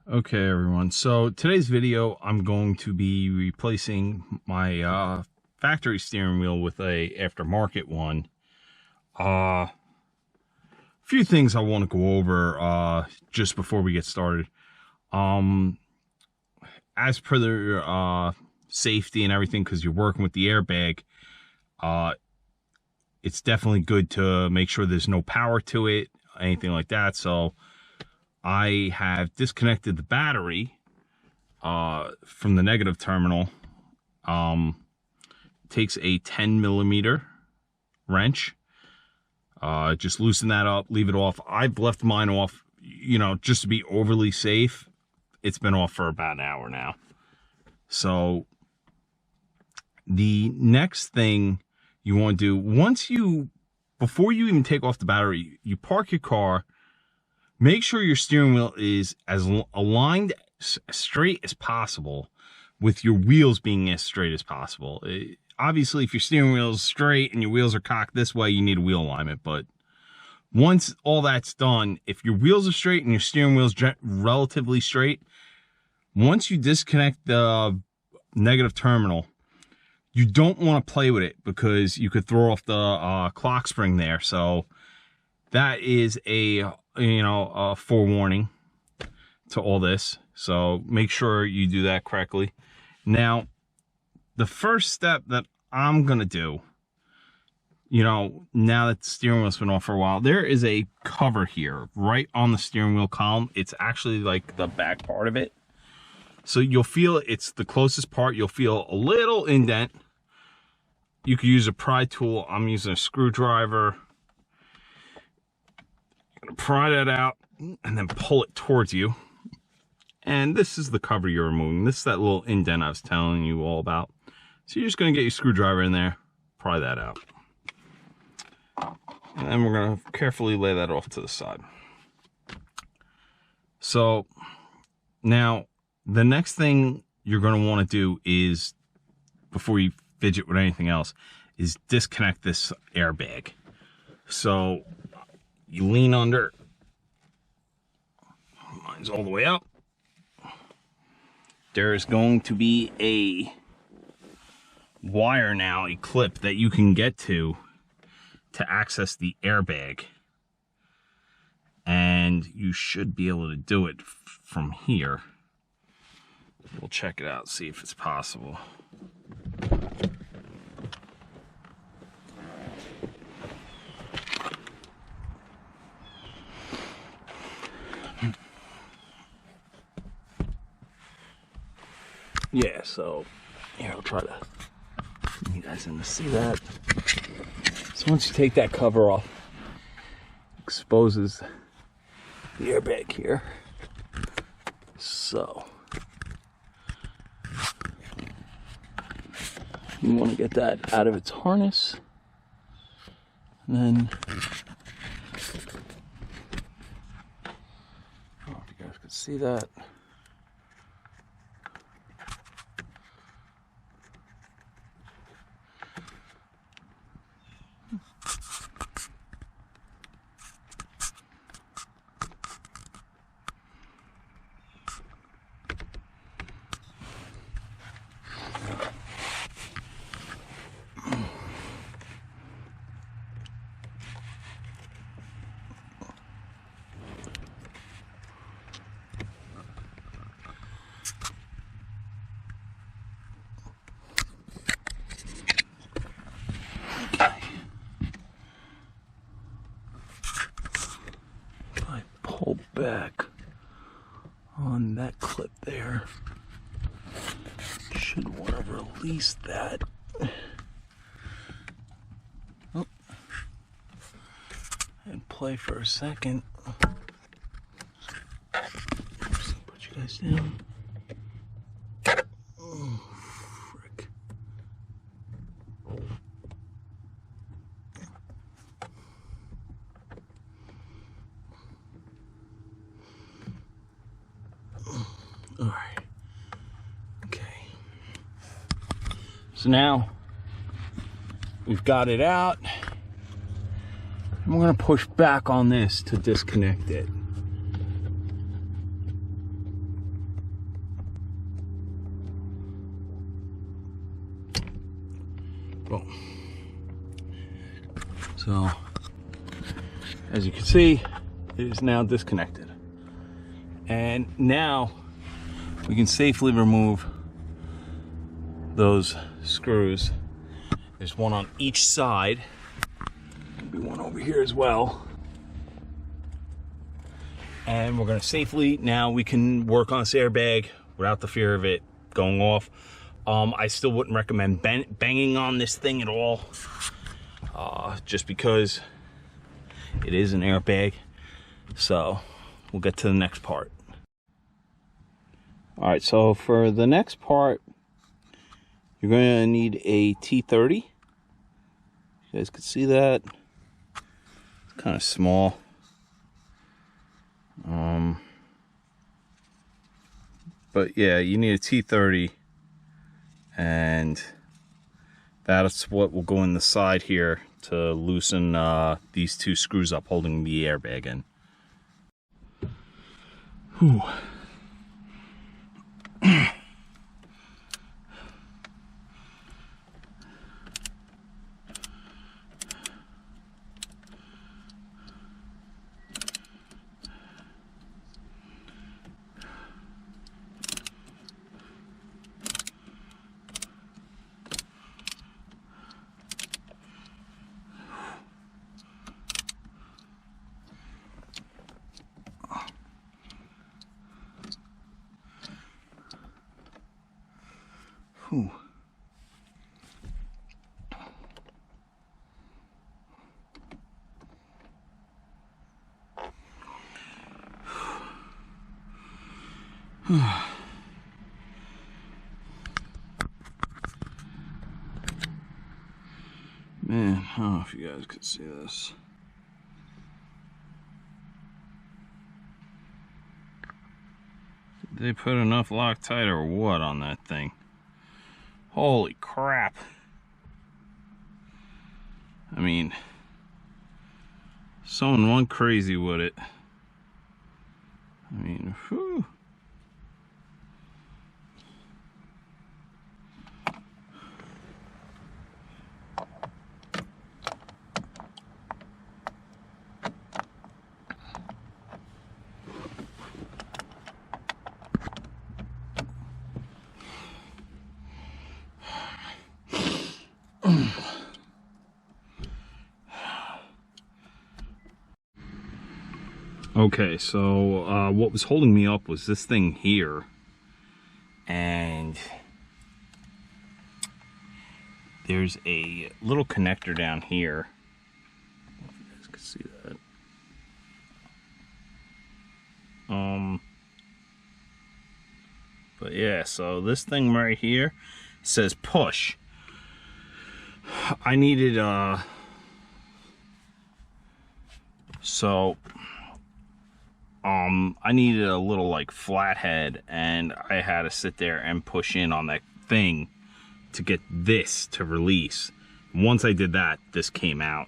Okay, everyone. So today's video, I'm going to be replacing my factory steering wheel with a aftermarket one. A few things I want to go over just before we get started. As per the safety and everything, because you're working with the airbag, it's definitely good to make sure there's no power to it, anything like that. So I have disconnected the battery from the negative terminal. It takes a 10mm wrench. Just loosen that up, leave it off. I've left mine off, you know, just to be overly safe. It's been off for about an hour now. So the next thing you want to do, before you even take off the battery, you park your car. Make sure your steering wheel is as aligned straight as possible, with your wheels being as straight as possible. Obviously, if your steering wheel is straight and your wheels are cocked this way, you need a wheel alignment. But once all that's done, if your wheels are straight and your steering wheel is relatively straight, once you disconnect the negative terminal, you don't want to play with it because you could throw off the clock spring there. So that is a forewarning to all this. So make sure you do that correctly. Now, the first step that I'm gonna do, now that the steering wheel's been off for a while, there is a cover here right on the steering wheel column. It's actually like the back part of it. So you'll feel it's the closest part. You'll feel a little indent. You could use a pry tool. I'm using a screwdriver. Gonna pry that out and then pull it towards you. And this is the cover you're removing. This is that little indent I was telling you all about. So you're just gonna get your screwdriver in there, pry that out. And then we're gonna carefully lay that off to the side. So now the next thing you're gonna wanna do is, before you fidget with anything else, is disconnect this airbag. So you lean under, mine's all the way up. There's going to be a wire now, a clip that you can get to access the airbag. And you should be able to do it from here. We'll check it out, see if it's possible. Yeah, so here, I'll try to, you guys can see that. So once you take that cover off, exposes the airbag here. So you want to get that out of its harness, and then, I don't know if you guys can see that. Pull back on that clip there. Should want to release that. Oh. And play for a second. Oops, put you guys down. Oh, frick. All right. Okay. So now we've got it out. And we're going to push back on this to disconnect it. Boom. So, as you can see, it is now disconnected. And now we can safely remove those screws. There's one on each side. Maybe one over here as well. And we're gonna safely, now we can work on this airbag without the fear of it going off. I still wouldn't recommend banging on this thing at all, just because it is an airbag. So we'll get to the next part. All right, so for the next part, you're gonna need a T30. You guys can see that. It's kind of small. But yeah, you need a T30, and that's what will go in the side here to loosen these two screws up holding the airbag in. Whew. Whew. Man, I don't know if you guys could see this. Did they put enough Loctite or what on that thing? Holy crap. I mean, someone went crazy with it. I mean, whew. Okay, so what was holding me up was this thing here, and there's a little connector down here. I don't know if you guys can see that. But yeah, so this thing right here says push. I needed I needed a little like flathead, and I had to sit there and push in on that thing to get this to release. Once I did that, this came out.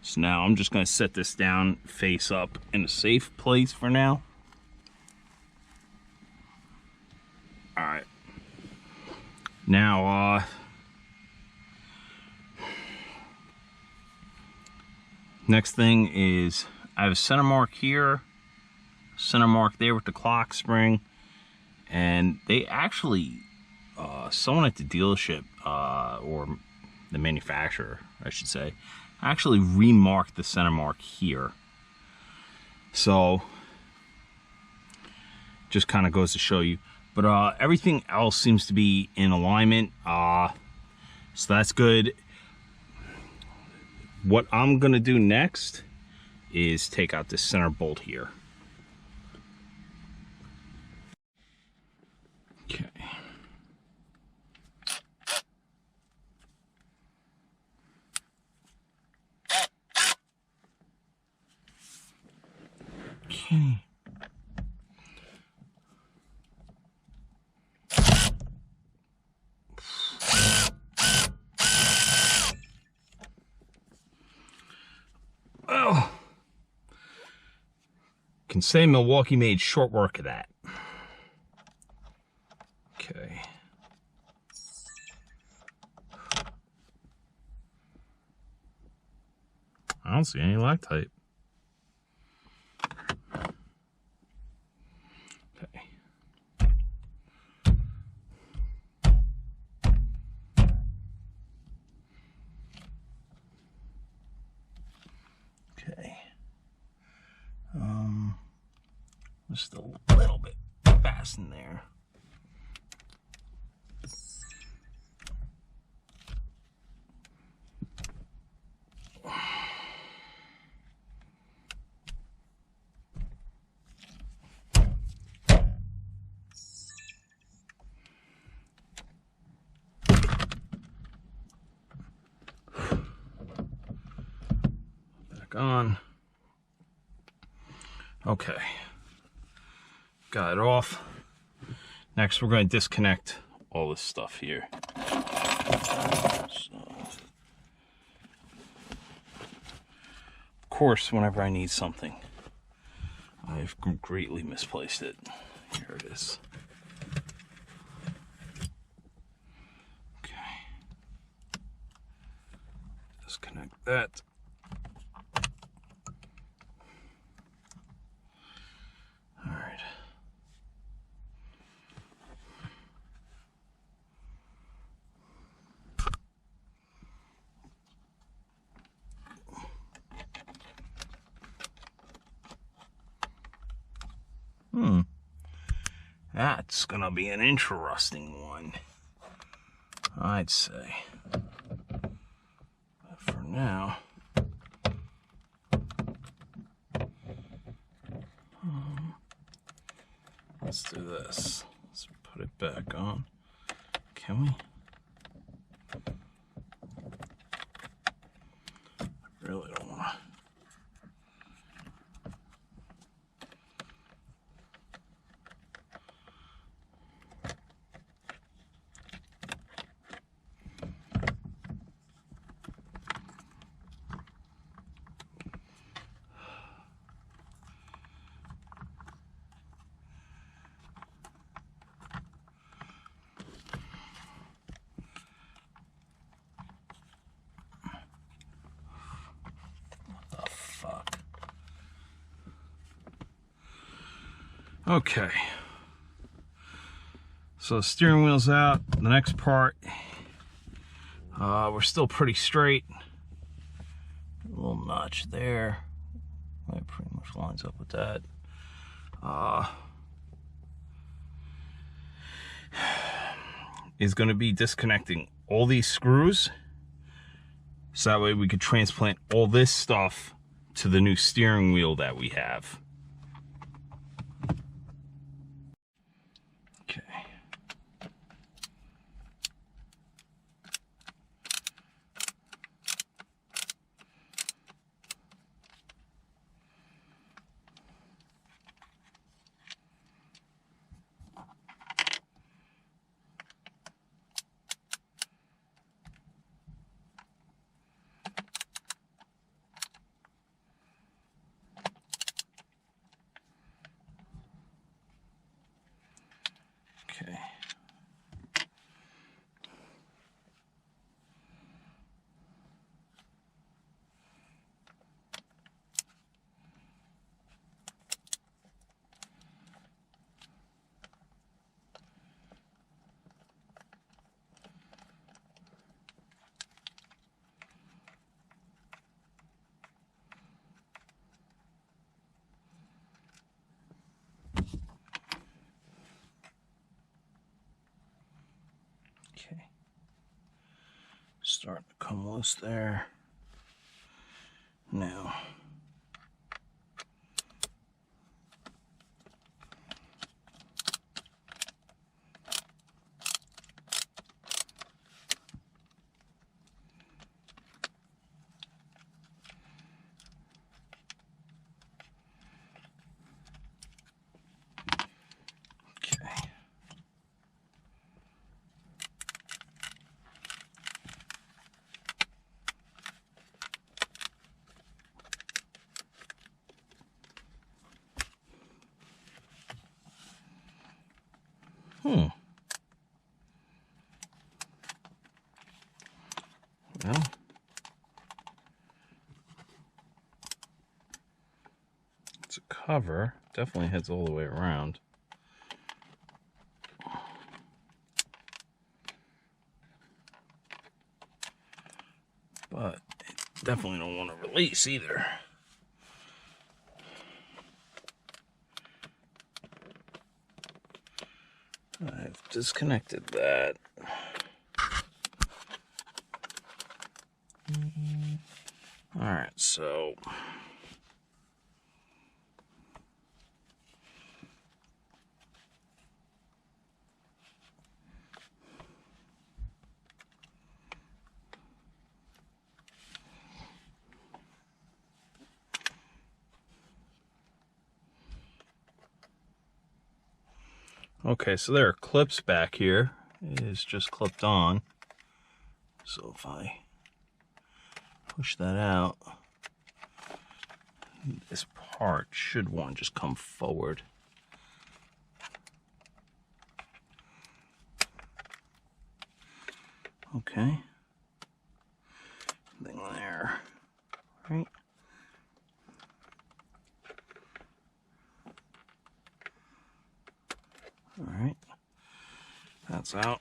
So now I'm just gonna set this down face up in a safe place for now. All right. Now, next thing is I have a center mark here, center mark there with the clock spring, and they actually, someone at the dealership, or the manufacturer, I should say, actually remarked the center mark here. So, just kind of goes to show you. But everything else seems to be in alignment, so that's good. What I'm gonna do next is take out this center bolt here. Okay. Okay. Oh, can say Milwaukee made short work of that. Okay. I don't see any loctite. Okay. Okay. Just a little bit fasten there. Back on. Okay. Got it off. Next, we're going to disconnect all this stuff here. So, of course, whenever I need something, I've greatly misplaced it. Here it is. Okay. Disconnect that. All right. That's gonna be an interesting one, I'd say. But for now, let's do this. Let's put it back on. Can we? I really don't want to. Okay, so the steering wheel's out. The next part, we're still pretty straight. A little notch there. That pretty much lines up with that. Is going to be disconnecting all these screws, so that way we could transplant all this stuff to the new steering wheel that we have. Okay. Okay. Okay. Starting to come loose there. Now. Okay. Well, It's a cover. Definitely heads all the way around. But it definitely don't want to release either. I've disconnected that. Alright, so okay, so there are clips back here. It is just clipped on. So if I push that out, this part should want to just come forward. Okay. Thing there. Right. Alright. That's out.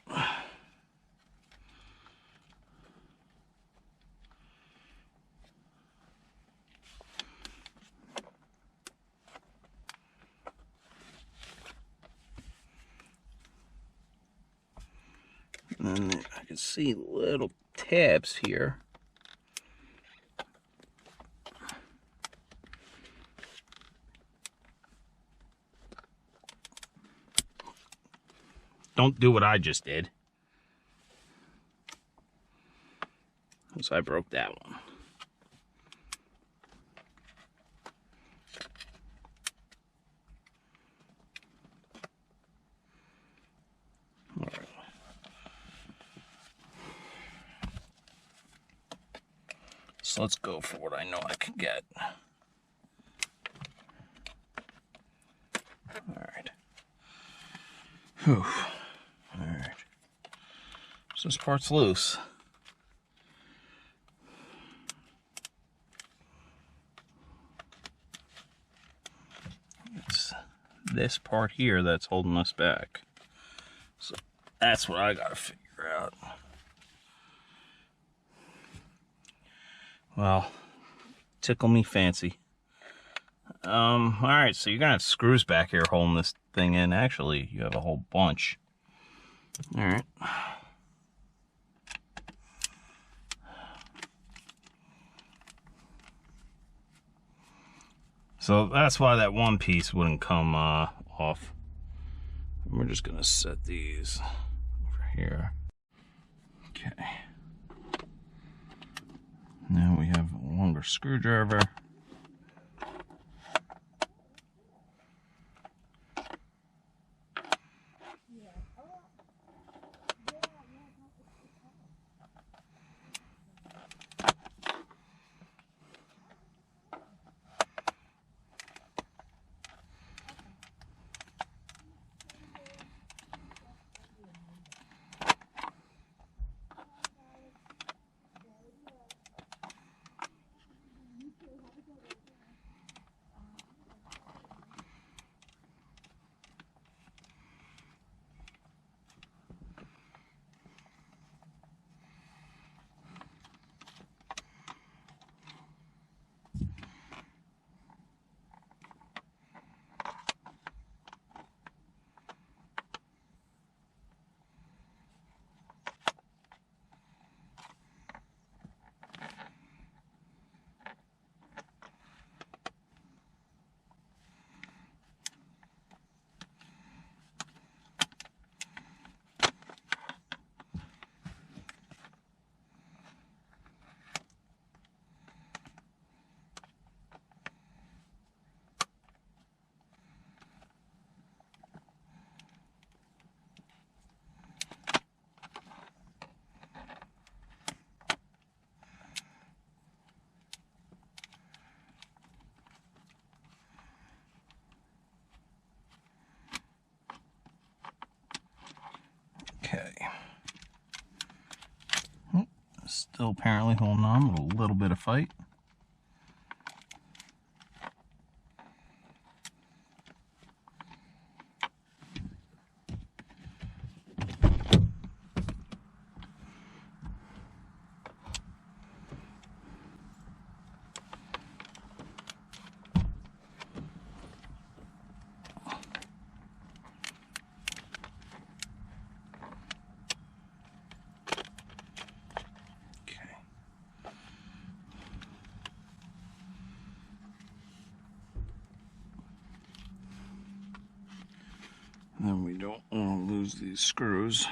And then I can see little tabs here. Don't do what I just did. So I broke that one. All right. So let's go for what I know I can get. All right. Whew. All right. So this part's loose. It's this part here that's holding us back. So that's what I gotta figure out. Well, tickle me fancy. Alright, so you're gonna have screws back here holding this thing in. Actually, you have a whole bunch. Alright. So that's why that one piece wouldn't come off. And we're just gonna set these over here. Okay. Now we have a longer screwdriver. Okay. Still apparently holding on with a little bit of fight. then we don't want to lose these screws.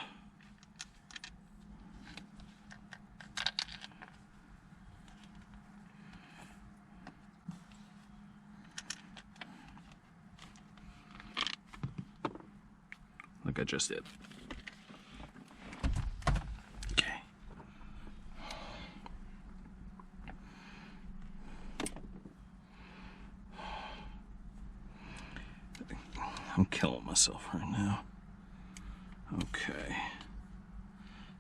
Like I just did. Okay. I'm killing myself right now. Okay.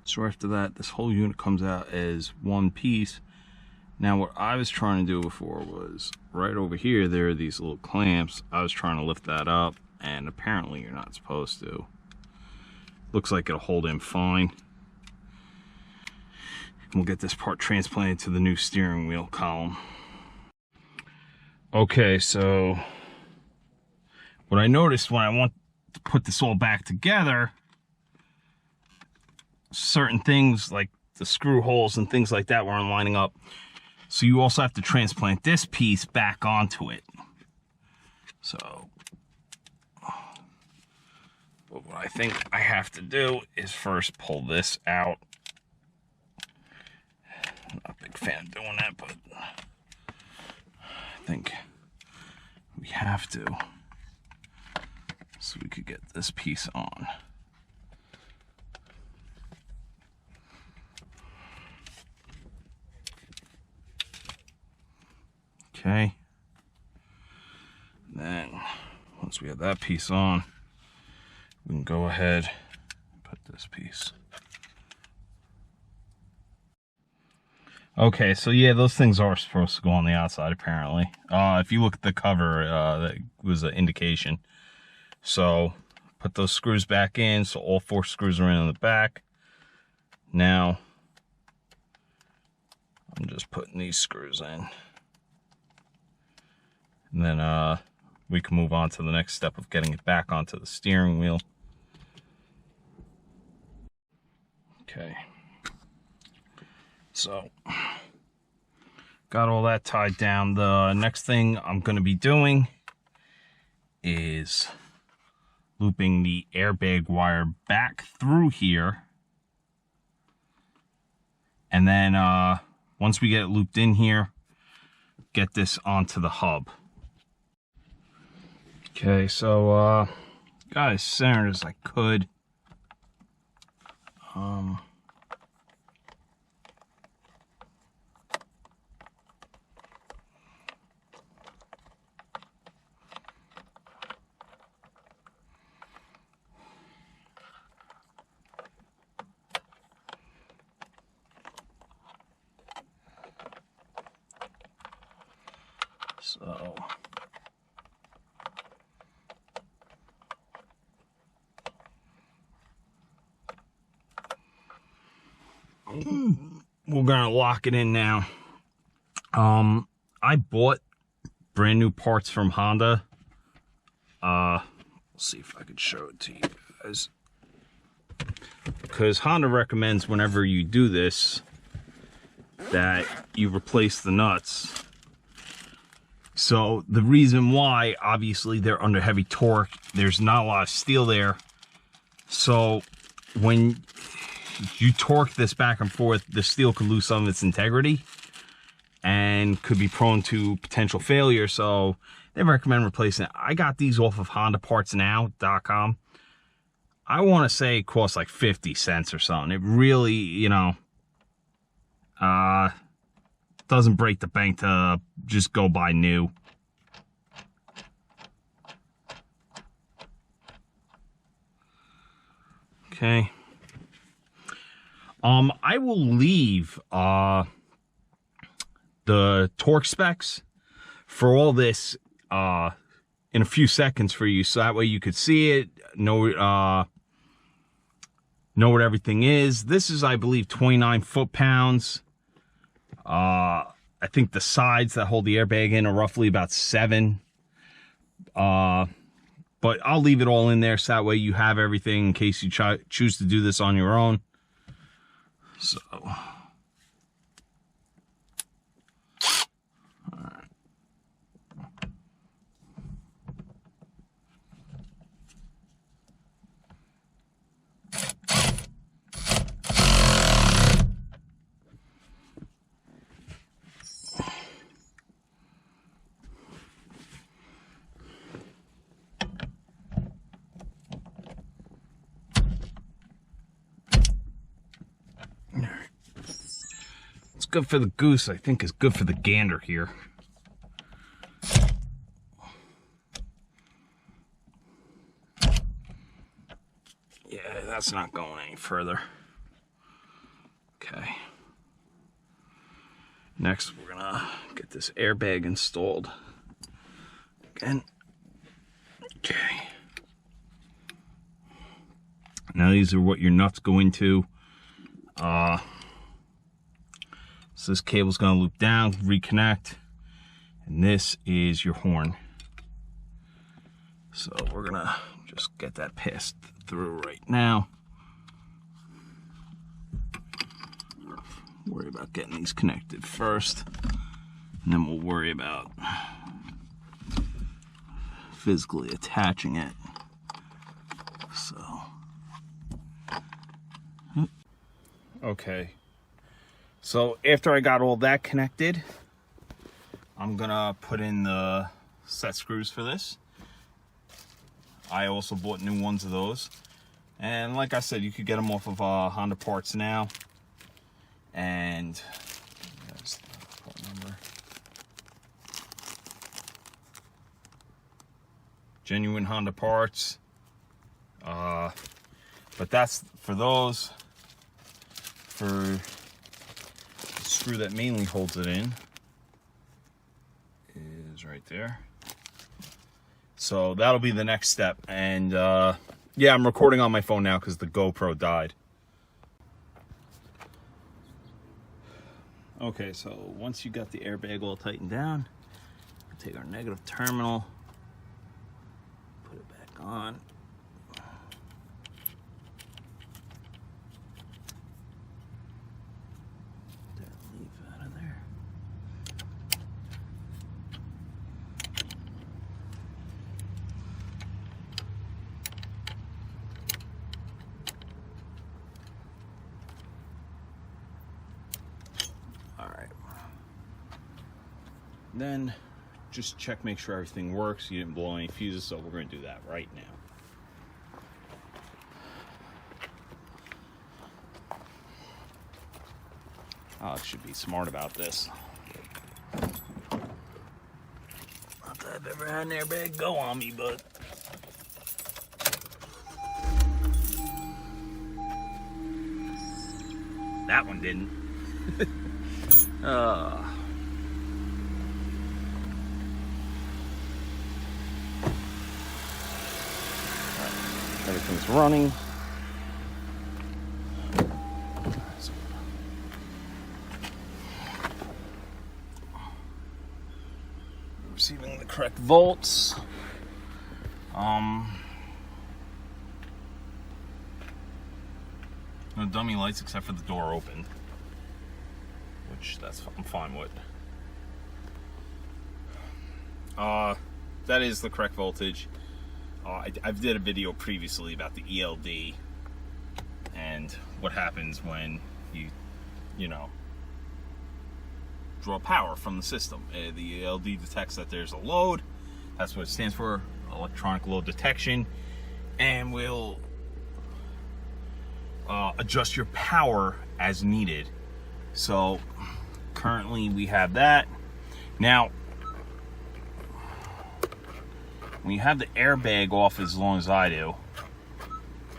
So after that, this whole unit comes out as one piece. Now what I was trying to do before was right over here, there are these little clamps. I was trying to lift that up, and apparently you're not supposed to. Looks like it'll hold in fine. We'll get this part transplanted to the new steering wheel column. Okay, so what I noticed when I want to put this all back together, certain things like the screw holes and things like that weren't lining up. So you also have to transplant this piece back onto it. So what I think I have to do is first pull this out. I'm not a big fan of doing that, but I think we have to, so we could get this piece on. Okay. Then once we have that piece on, we can go ahead and put this piece. Okay, so yeah, those things are supposed to go on the outside apparently. If you look at the cover, that was an indication. So put those screws back in, so all 4 screws are in the back. Now I'm just putting these screws in. And then we can move on to the next step of getting it back onto the steering wheel. Okay. So, got all that tied down. The next thing I'm going to be doing is looping the airbag wire back through here. And then once we get it looped in here, get this onto the hub. Okay, so got as centered as I could. So we're gonna lock it in now. I bought brand new parts from Honda. Let's see if I could show it to you guys. Because Honda recommends whenever you do this that you replace the nuts. So the reason why, obviously they're under heavy torque, there's not a lot of steel there. So when you torque this back and forth, the steel could lose some of its integrity and could be prone to potential failure. So they recommend replacing it. I got these off of HondaPartsNow.com. I want to say it costs like 50 cents or something. It really, you know, doesn't break the bank to just go buy new. Okay. I will leave the torque specs for all this in a few seconds for you, so that way you could see it, know what everything is. This is, I believe, 29 foot-pounds. I think the sides that hold the airbag in are roughly about 7. But I'll leave it all in there so that way you have everything in case you choose to do this on your own. So, alright. good for the goose, I think is good for the gander here. Yeah, that's not going any further. Okay. Next, we're gonna get this airbag installed. Again. Okay. Now these are what your nuts go into. So this cable's gonna loop down, reconnect, and this is your horn. So we're gonna just get that passed through right now. Worry about getting these connected first, and then we'll worry about physically attaching it. So, okay. So after I got all that connected, I'm gonna put in the set screws for this. I also bought new ones of those. And like I said, you could get them off of Honda Parts now. And there's the part number. Genuine Honda Parts. But that's for those. For the screw that mainly holds it in is right there. So that'll be the next step. And yeah, I'm recording on my phone now because the GoPro died. Okay, so once you got the airbag all tightened down, we'll take our negative terminal, put it back on. Get that leaf out of there. Then just check, make sure everything works. You didn't blow any fuses, so we're going to do that right now. Alex should be smart about this. Not that I've ever had an airbag go on me, but that one didn't. Everything's running. Receiving the correct volts. No dummy lights except for the door open, which I'm fine with. That is the correct voltage. I did a video previously about the ELD and what happens when you know, draw power from the system. The ELD detects that there's a load. That's what it stands for, electronic load detection, and will adjust your power as needed. So currently we have that. Now, when you have the airbag off as long as I do,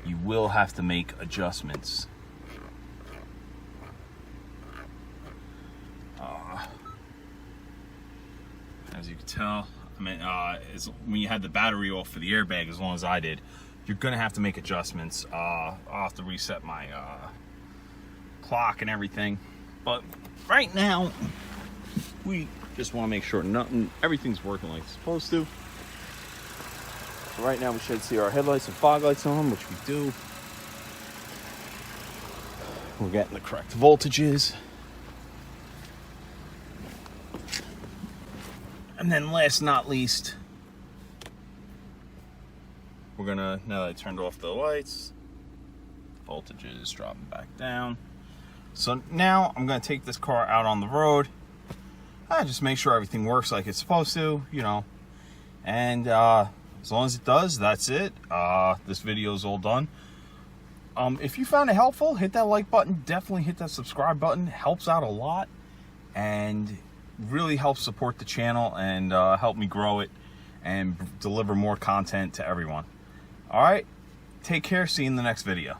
you will have to make adjustments. As you can tell, I mean, when you had the battery off for the airbag as long as I did, you're gonna have to make adjustments. I'll have to reset my clock and everything. But right now, we just want to make sure everything's working like it's supposed to. So right now we should see our headlights and fog lights on, which we do. We're getting the correct voltages. And then last not least, we're gonna, now that I turned off the lights, voltage is dropping back down. So now I'm gonna take this car out on the road. I just make sure everything works like it's supposed to, you know. And as long as it does, that's it. This video is all done. If you found it helpful, hit that like button. Definitely hit that subscribe button. It helps out a lot. and really help support the channel and help me grow it and deliver more content to everyone. All right, take care. See you in the next video.